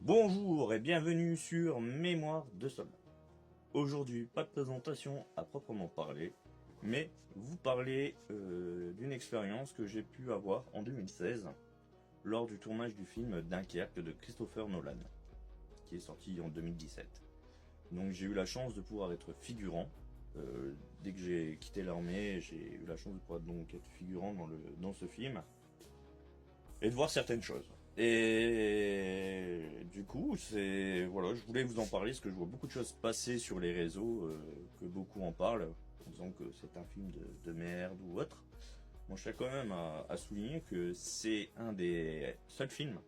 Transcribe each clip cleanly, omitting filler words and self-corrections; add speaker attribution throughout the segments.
Speaker 1: Bonjour et bienvenue sur Mémoire de soldat. Aujourd'hui, pas de présentation à proprement parler, mais vous parler d'une expérience que j'ai pu avoir en 2016 lors du tournage du film Dunkerque de Christopher Nolan, qui est sorti en 2017. Donc j'ai eu la chance de pouvoir être figurant. Dès que j'ai quitté l'armée, j'ai eu la chance de pouvoir donc être figurant dans ce film et de voir certaines choses. Et du coup, voilà, je voulais vous en parler parce que je vois beaucoup de choses passer sur les réseaux, que beaucoup en parlent, en disant que c'est un film de merde ou autre. Moi, je tiens quand même à souligner que c'est un des seuls films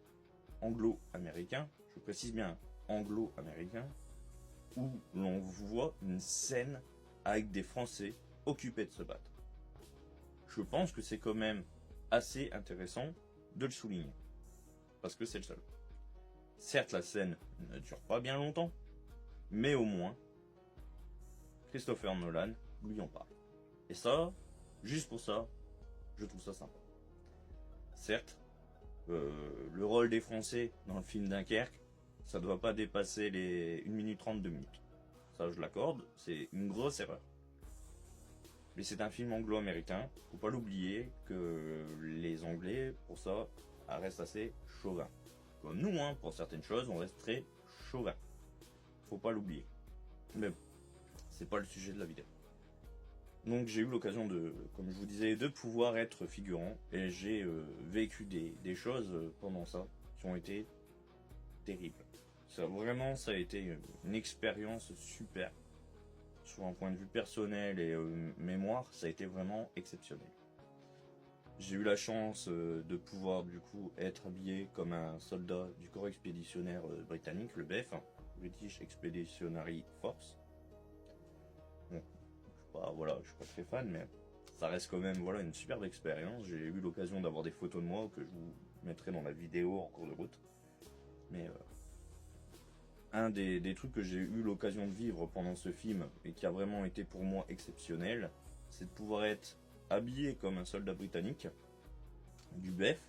Speaker 1: anglo-américains, je précise bien anglo-américains, où l'on voit une scène avec des Français occupés de se battre. Je pense que c'est quand même assez intéressant de le souligner, parce que c'est le seul. Certes, la scène ne dure pas bien longtemps, mais au moins, Christopher Nolan lui en parle. Et ça, juste pour ça, je trouve ça sympa. Certes, le rôle des Français dans le film Dunkerque, ça ne doit pas dépasser les 1 minute 30, 2 minutes. Ça, je l'accorde, c'est une grosse erreur. Mais c'est un film anglo-américain, faut pas l'oublier que les Anglais, pour ça, restent assez chauvins. Comme nous, hein, pour certaines choses, on reste très chauvin. Faut pas l'oublier. Mais bon, c'est pas le sujet de la vidéo. Donc j'ai eu l'occasion de, comme je vous disais, de pouvoir être figurant. Et j'ai vécu des choses pendant ça qui ont été terribles. Ça a été une expérience super. Sur un point de vue personnel et mémoire, ça a été vraiment exceptionnel. J'ai eu la chance de pouvoir du coup être habillé comme un soldat du corps expéditionnaire britannique, le BEF, British Expeditionary Force. Bon, je suis pas très fan, mais ça reste quand même une superbe expérience. J'ai eu l'occasion d'avoir des photos de moi que je vous mettrai dans la vidéo en cours de route. Mais un des trucs que j'ai eu l'occasion de vivre pendant ce film et qui a vraiment été pour moi exceptionnel, c'est de pouvoir être habillé comme un soldat britannique du BEF,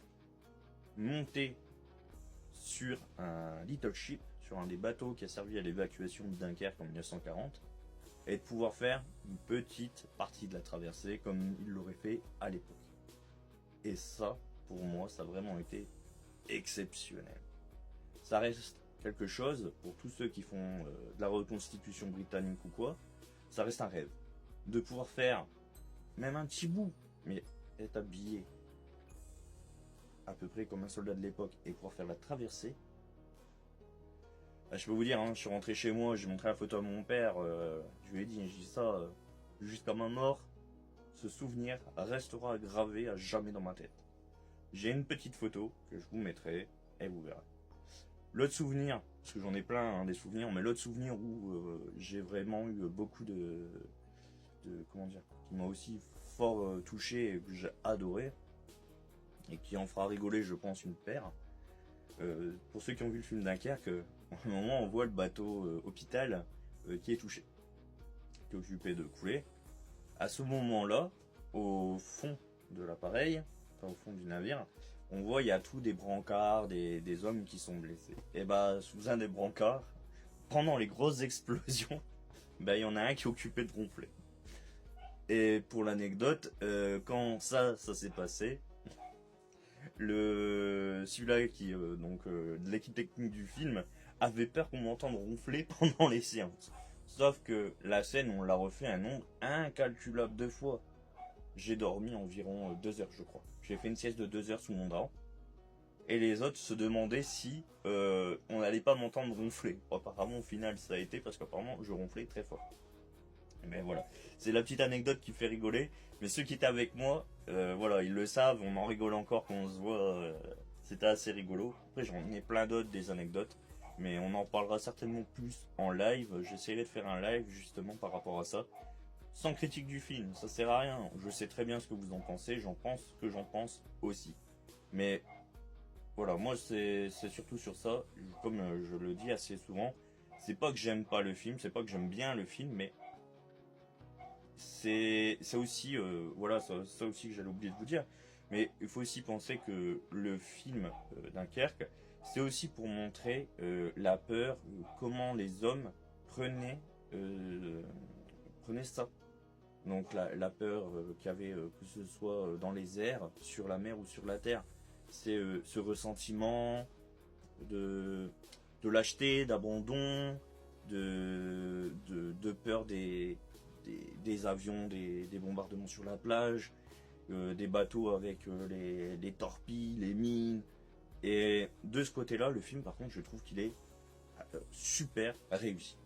Speaker 1: monté sur un little ship, sur un des bateaux qui a servi à l'évacuation de Dunkerque en 1940, et de pouvoir faire une petite partie de la traversée comme il l'aurait fait à l'époque. Et ça, pour moi, ça a vraiment été exceptionnel. Ça reste quelque chose, pour tous ceux qui font de la reconstitution britannique ou quoi, ça reste un rêve. De pouvoir faire même un petit bout, mais être habillé à peu près comme un soldat de l'époque et pouvoir faire la traversée. Je peux vous dire, hein, je suis rentré chez moi, j'ai montré la photo à mon père, je lui ai dit ça, jusqu'à ma mort, ce souvenir restera gravé à jamais dans ma tête. J'ai une petite photo que je vous mettrai et vous verrez. L'autre souvenir, parce que j'en ai plein des souvenirs, mais l'autre souvenir où j'ai vraiment eu beaucoup comment dire, qui m'a aussi fort touché et que j'ai adoré, et qui en fera rigoler je pense une paire. Pour ceux qui ont vu le film Dunkerque, à un moment on voit le bateau hôpital qui est touché, qui est occupé de couler. À ce moment-là, au fond de l'appareil, enfin au fond du navire, on voit il y a tous des brancards, des hommes qui sont blessés. Et sous un des brancards, pendant les grosses explosions, il y en a un qui est occupé de ronfler. Et pour l'anecdote, quand ça s'est passé, celui-là qui de l'équipe technique du film avait peur qu'on m'entende ronfler pendant les séances. Sauf que la scène, on l'a refait un nombre incalculable de fois. J'ai dormi environ 2 heures, je crois. J'ai fait une sieste de 2 heures sous mon drap. Et les autres se demandaient si on n'allait pas m'entendre ronfler. Apparemment, au final, ça a été parce qu'apparemment, je ronflais très fort. Mais voilà, c'est la petite anecdote qui fait rigoler. Mais ceux qui étaient avec moi, ils le savent, on en rigole encore quand on se voit. C'était assez rigolo. Après, j'en ai plein d'autres, des anecdotes. Mais on en parlera certainement plus en live. J'essaierai de faire un live justement par rapport à ça. Sans critique du film, ça sert à rien. Je sais très bien ce que vous en pensez, j'en pense ce que j'en pense aussi. Mais voilà, moi c'est surtout sur ça, comme je le dis assez souvent, c'est pas que j'aime pas le film, c'est pas que j'aime bien le film, mais c'est aussi, ça aussi que j'allais oublier de vous dire, mais il faut aussi penser que le film Dunkerque, C'est aussi pour montrer la peur, comment les hommes prenaient, euh, prenaient ça. Donc la peur qu'il y avait, que ce soit dans les airs, sur la mer ou sur la terre. C'est ce ressentiment de, de lâcheté, d'abandon, de peur des avions, des bombardements sur la plage, des bateaux avec les torpilles, les mines. Et de ce côté-là, le film, par contre, je trouve qu'il est super réussi.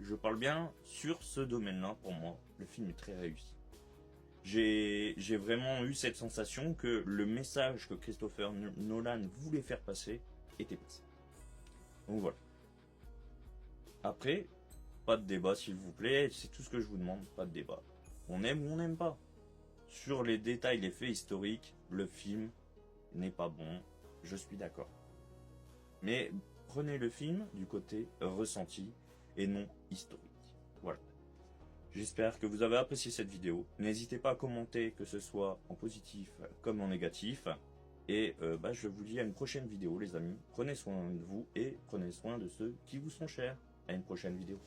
Speaker 1: Je parle bien sur ce domaine-là, pour moi, le film est très réussi. J'ai vraiment eu cette sensation que le message que Christopher Nolan voulait faire passer était passé. Donc voilà. Après, pas de débat s'il vous plaît, c'est tout ce que je vous demande, pas de débat. On aime ou on n'aime pas. Sur les détails, les faits historiques, le film n'est pas bon, je suis d'accord. Mais prenez le film du côté ressenti et non historique. Voilà. J'espère que vous avez apprécié cette vidéo. N'hésitez pas à commenter, que ce soit en positif comme en négatif. Et je vous dis à une prochaine vidéo les amis. Prenez soin de vous et prenez soin de ceux qui vous sont chers. À une prochaine vidéo.